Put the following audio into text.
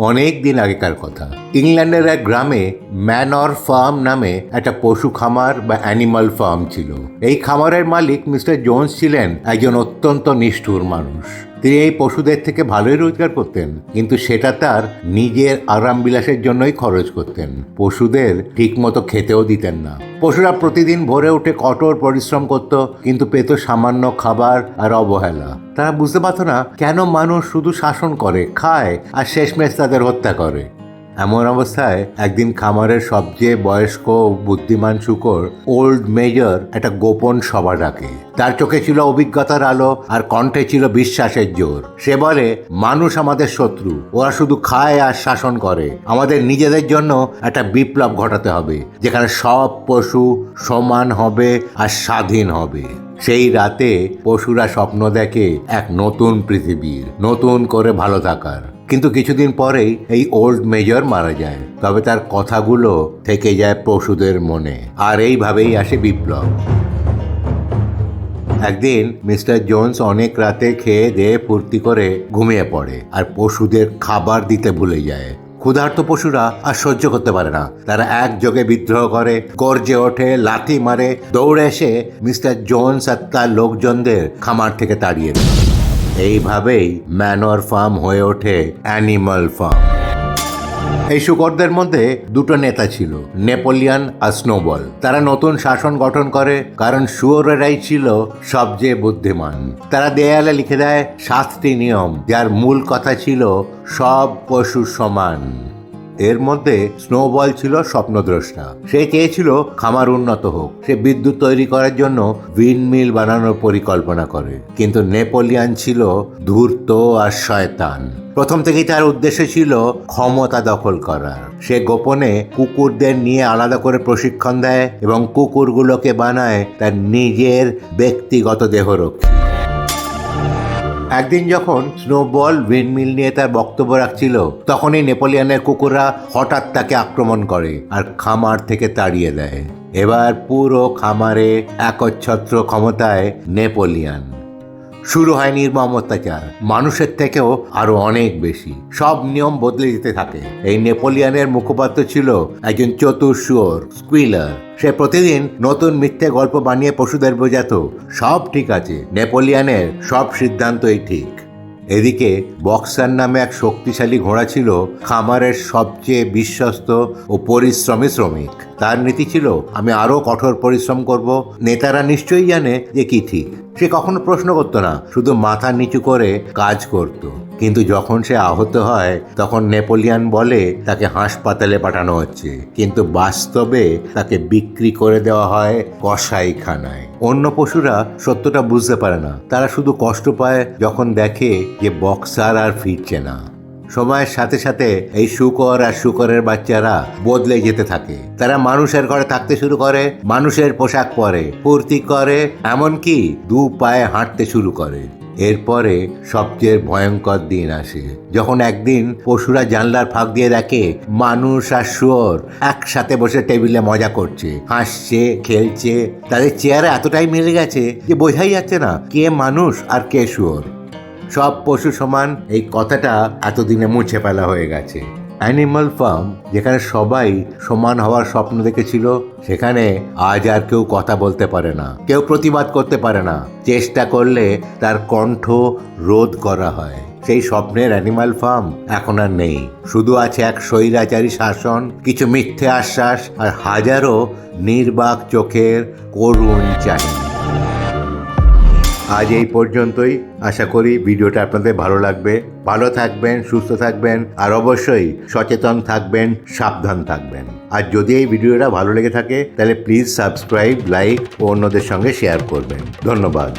অনেক দিন আগেকার কথা। ইংল্যান্ডের এক গ্রামে ম্যানর ফার্ম নামে একটা পশু খামার বা অ্যানিমাল ফার্ম ছিল। এই খামারের মালিক মিস্টার জোন্স ছিলেন একজন অত্যন্ত নিষ্ঠুর মানুষ। তিনি এই পশুদের থেকে ভালোই রোজগার করতেন, কিন্তু সেটা তার নিজের আরাম বিলাসের জন্যই খরচ করতেন। পশুদের ঠিক মতো খেতেও দিতেন না। পশুরা প্রতিদিন ভোরে উঠে কঠোর পরিশ্রম করত, কিন্তু পেত সামান্য খাবার আর অবহেলা। তারা বুঝতে পারত না কেন মানুষ শুধু শাসন করে, খায় আর শেষমেশ তাদের হত্যা করে। এমন অবস্থায় একদিন খামারের সবচেয়ে বয়স্ক বুদ্ধিমান শূকর ওল্ড মেজর একটা গোপন সভা ডাকে। তার চোখে ছিল অভিজ্ঞতার আলো আর কণ্ঠে ছিল বিশ্বাসের জোর। সে বলে, মানুষ আমাদের শত্রু, ওরা শুধু খায় আর শাসন করে। আমাদের নিজেদের জন্য একটা বিপ্লব ঘটাতে হবে, যেখানে সব পশু সমান হবে আর স্বাধীন হবে। সেই রাতে পশুরা স্বপ্ন দেখে এক নতুন পৃথিবীর, নতুন করে ভালো থাকার। কিন্তু কিছুদিন পরেই এই ওল্ড মেজর মারা যায়। তবে তার কথাগুলো থেকে যায় পশুদের মনে, আর এইভাবেই আসে বিপ্লব। একদিন মিস্টার জোন্স অনেক রাতে খেয়ে দিয়ে ফুর্তি করে ঘুমিয়ে পড়ে আর পশুদের খাবার দিতে ভুলে যায়। ক্ষুধার্ত পশুরা আর সহ্য করতে পারে না। তারা একযোগে বিদ্রোহ করে, গর্জে ওঠে, লাথি মারে, দৌড়ে এসে মিস্টার জোন্স আর তার লোকজনদের খামার থেকে তাড়িয়ে দেয়। এইভাবেই ম্যানর ফার্ম হয়ে ওঠে অ্যানিমাল ফার্ম। এই শূকরদের মধ্যে দুটো নেতা ছিল, নেপোলিয়ন আর স্নোবল। তারা নতুন শাসন গঠন করে, কারণ শুয়োরেরাই ছিল সবচেয়ে বুদ্ধিমান। তারা দেয়ালে লিখে দেয় 7টি নিয়ম, যার মূল কথা ছিল সব পশু সমান। এর মধ্যে স্নোবল ছিল স্বপ্নদ্রষ্টা। সে চেয়েছিল খামার উন্নত হোক। সে বিদ্যুৎ তৈরি করার জন্য উইন্ডমিল বানানোর পরিকল্পনা করে। কিন্তু নেপোলিয়ন ছিল ধূর্ত আর শয়তান। প্রথম থেকেই তার উদ্দেশ্য ছিল ক্ষমতা দখল করার। সে গোপনে কুকুরদের নিয়ে আলাদা করে প্রশিক্ষণ দেয় এবং কুকুরগুলোকে বানায় তার নিজের ব্যক্তিগত দেহরক্ষী। একদিন যখন স্নোবল উইন্ডমিল নিয়ে তার বক্তব্য রাখছিল, তখনই নেপোলিয়নের কুকুররা হঠাৎ তাকে আক্রমণ করে আর খামার থেকে তাড়িয়ে দেয়। এবার পুরো খামারে একচ্ছত্র ক্ষমতায় নেপোলিয়ন। শুরু হয় নির্মম অত্যাচার, মানুষের থেকেও আরো অনেক বেশি। সব নিয়ম বদলে যেতে থাকে। এই নেপোলিয়নের মুখপাত্র ছিল একজন চতুর শুয়োর, স্কুইলার। সে প্রতিদিন নতুন মিথ্যে গল্প বানিয়ে পশুদের বোঝাতো সব ঠিক আছে, নেপোলিয়নের সব সিদ্ধান্তই ঠিক। এদিকে বক্সার নামে এক শক্তিশালী ঘোড়া ছিল খামারের সবচেয়ে বিশ্বস্ত ও পরিশ্রমী শ্রমিক। তার নীতি ছিল, আমি আরো কঠোর পরিশ্রম করব। নেতারা নিশ্চয়ই জানে যে কি ঠিক। সে কখনো প্রশ্ন করতো না, শুধু মাথা নিচু করে কাজ করত। কিন্তু যখন সে আহত হয়, তখন নেপোলিয়ন বলে তাকে হাসপাতালে পাঠানো হচ্ছে, কিন্তু বাস্তবে তাকে বিক্রি করে দেওয়া হয় কসাইখানায়। অন্য পশুরা সত্যটা বুঝতে পারে না। তারা শুধু কষ্ট পায় যখন দেখে যে বক্সার আর ফিরছে না। সময়ের সাথে সাথে এই শূকর আর শূকরের বাচ্চারা বদলে যেতে থাকে। তারা মানুষের ঘরে থাকতে শুরু করে, মানুষের পোশাক পরে, ফুর্তি করে, এমনকি 2 পায়ে হাঁটতে শুরু করে। এরপরে সবচেয়ে ভয়ঙ্কর দিন আসে, যখন একদিন পশুরা জানলার ফাঁক দিয়ে দেখে মানুষ আর শুয়োর একসাথে বসে টেবিলে মজা করছে, হাসছে, খেলছে। তাদের চেহারা এতটাই মিলে গেছে যে বোঝাই যাচ্ছে না কে মানুষ আর কে শুয়োর। সব পশু সমান, এই কথাটা এতদিনে মুছে ফেলা হয়ে গেছে। অ্যানিমাল ফার্ম, যেখানে সবাই সমান হওয়ার স্বপ্ন দেখেছিল, সেখানে আজ আর কেউ কথা বলতে পারে না, কেউ প্রতিবাদ করতে পারে না। চেষ্টা করলে তার কণ্ঠ রোধ করা হয়। সেই স্বপ্নের অ্যানিমাল ফার্ম এখন আর নেই। শুধু আছে এক স্বৈরাচারী শাসন, কিছু মিথ্যে আশ্বাস আর হাজারো নির্বাক চোখের করুণ চাহিদা। আজ এই পর্যন্তই। আশা করি ভিডিওটা আপনাদের ভালো লাগবে। ভালো থাকবেন, সুস্থ থাকবেন, আর অবশ্যই সচেতন থাকবেন, সাবধান থাকবেন। আর যদি এই ভিডিওটা ভালো লেগে থাকে, তাহলে প্লিজ সাবস্ক্রাইব, লাইক ও অন্যদের সঙ্গে শেয়ার করবেন। ধন্যবাদ।